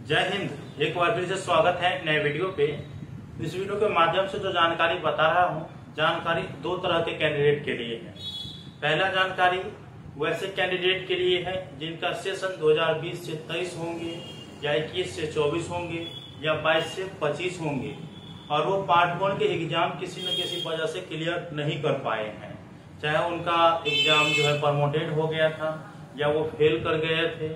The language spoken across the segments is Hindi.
जय हिंद। एक बार फिर से स्वागत है नए वीडियो पे। इस वीडियो के माध्यम से जो जानकारी बता रहा हूँ, जानकारी दो तरह के कैंडिडेट के लिए है। पहला जानकारी वैसे कैंडिडेट के लिए है जिनका सेशन 2020 से 23 होंगे या 21 से 24 होंगे या 22 से 25 होंगे और वो पार्ट 1 के एग्जाम किसी न किसी वजह से क्लियर नहीं कर पाए हैं। चाहे उनका एग्जाम जो है प्रमोटेड हो गया था या वो फेल कर गए थे,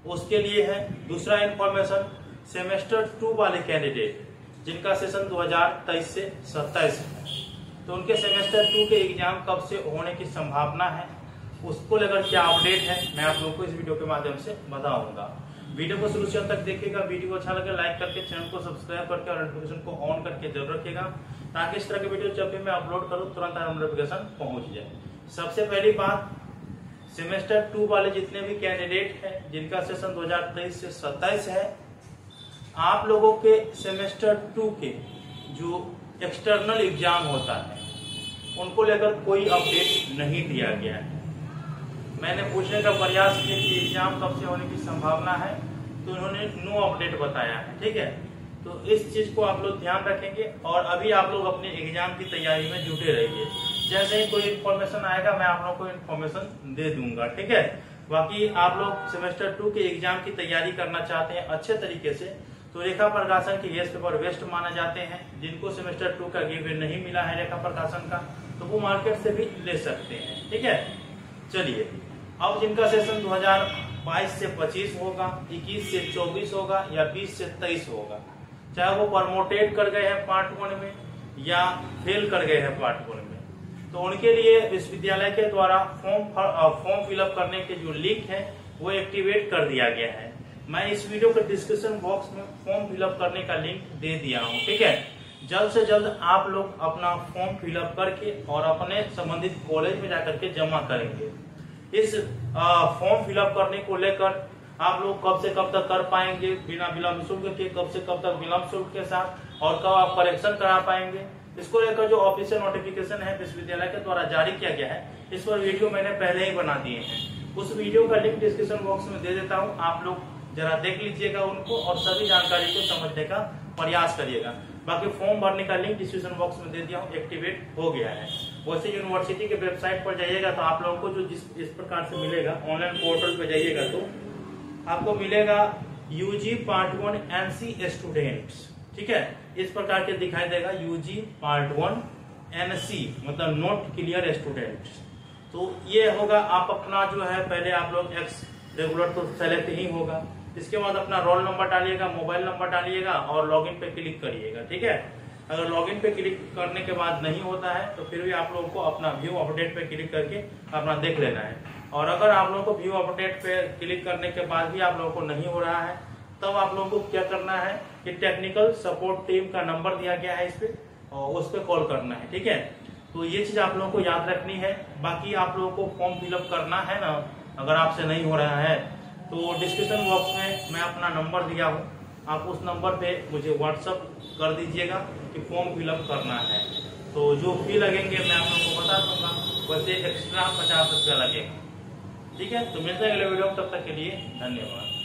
उसके लिए है। दूसरा इंफॉर्मेशन सेमेस्टर 2 वाले कैंडिडेट जिनका सेशन 2023 से 27 है, तो उनके सेमेस्टर 2 के एग्जाम कब से होने की संभावना है, उसको लेकर क्या अपडेट है, मैं आप लोगों को इस वीडियो के माध्यम से बताऊंगा। वीडियो को शुरू से अंत तक देखिएगा। वीडियो को अच्छा लगे लाइक करके चैनल को सब्सक्राइब करके और नोटिफिकेशन को ऑन करके जरूर रखिएगा, ताकि इस तरह के वीडियो जब भी मैं अपलोड करूँ तुरंत नोटिफिकेशन पहुंच जाए। सबसे पहली बात, सेमेस्टर 2 वाले जितने भी कैंडिडेट हैं जिनका सेशन 2023 से 27 है, आप लोगों के सेमेस्टर 2 के जो एक्सटर्नल एग्जाम होता है उनको लेकर कोई अपडेट नहीं दिया गया है। मैंने पूछने का प्रयास किया कि एग्जाम कब से होने की संभावना है, तो उन्होंने नो अपडेट बताया है। ठीक है, तो इस चीज को आप लोग ध्यान रखेंगे और अभी आप लोग अपने एग्जाम की तैयारी में जुटे रहिए। जैसे ही कोई इन्फॉर्मेशन आएगा मैं आप लोगों को इन्फॉर्मेशन दे दूंगा। ठीक है, बाकी आप लोग सेमेस्टर 2 के एग्जाम की तैयारी करना चाहते हैं अच्छे तरीके से, तो रेखा प्रकाशन के गेस्ट पेपर बेस्ट माने जाते हैं। जिनको सेमेस्टर 2 का गिव नहीं मिला है रेखा प्रकाशन का, तो वो मार्केट से भी ले सकते हैं। ठीक है, चलिए अब जिनका सेशन 2022 से 25 होगा, 21 से 24 होगा या 20 से 23 होगा, चाहे वो प्रमोटेड कर गए हैं पार्ट 1 में या फेल कर गए हैं पार्ट 1 में, तो उनके लिए विश्वविद्यालय के द्वारा फॉर्म फिलअप करने के जो लिंक है वो एक्टिवेट कर दिया गया है। मैं इस वीडियो के डिस्क्रिप्शन बॉक्स में फॉर्म फिलअप करने का लिंक दे दिया हूँ। ठीक है, जल्द से जल्द आप लोग अपना फॉर्म फिलअप करके और अपने संबंधित कॉलेज में जाकर के जमा करेंगे। इस फॉर्म फिलअप करने को लेकर आप लोग कब से कब तक कर पाएंगे बिना विलंब शुल्क के, कब से कब तक विलंब शुल्क के साथ, और कब आप करेक्शन करा पाएंगे, इसको लेकर जो ऑफिशियल नोटिफिकेशन है विश्वविद्यालय के द्वारा जारी किया गया है, इस पर वीडियो मैंने पहले ही बना दिए हैं। उस वीडियो का लिंक डिस्क्रिप्शन बॉक्स में दे देता हूँ, आप लोग जरा देख लीजिएगा उनको और सभी जानकारी को समझने का प्रयास करिएगा। बाकी फॉर्म भरने का लिंक डिस्क्रिप्शन बॉक्स में दे दिया हूँ, एक्टिवेट हो गया है। वैसे यूनिवर्सिटी के वेबसाइट पर जाइएगा तो आप लोगों को जो इस प्रकार से मिलेगा, ऑनलाइन पोर्टल पे जाइएगा तो आपको मिलेगा यूजी पार्ट 1 एनसी स्टूडेंट्स। ठीक है, इस प्रकार के दिखाई देगा यूजी पार्ट 1 एनसी मतलब नॉट क्लियर स्टूडेंट्स। तो ये होगा, आप अपना जो है पहले आप लोग एक्स रेगुलर तो सेलेक्ट ही होगा, इसके बाद अपना रोल नंबर डालिएगा, मोबाइल नंबर डालिएगा और लॉगिन पे क्लिक करिएगा। ठीक है, अगर लॉगिन पे क्लिक करने के बाद नहीं होता है तो फिर भी आप लोगों को अपना व्यू अपडेट पे क्लिक करके अपना देख लेना है। और अगर आप लोगों को व्यू अपडेट पे क्लिक करने के बाद भी आप लोगों को नहीं हो रहा है, तब आप लोगों को क्या करना है कि टेक्निकल सपोर्ट टीम का नंबर दिया गया है इस पे, और उस पर कॉल करना है। ठीक है, तो ये चीज आप लोगों को याद रखनी है। बाकी आप लोगों को फॉर्म फिलअप करना है ना, अगर आपसे नहीं हो रहा है तो डिस्क्रिप्शन बॉक्स में मैं अपना नंबर दिया हूँ, आप उस नंबर पे मुझे व्हाट्सअप कर दीजिएगा कि फॉर्म फिलअप करना है। तो जो फी लगेंगे मैं आप लोगों को बता दूंगा, वैसे एक्स्ट्रा 50 रुपया लगेगा। ठीक है, तो मिलते हैं अगले वीडियो में, तब तक के लिए धन्यवाद।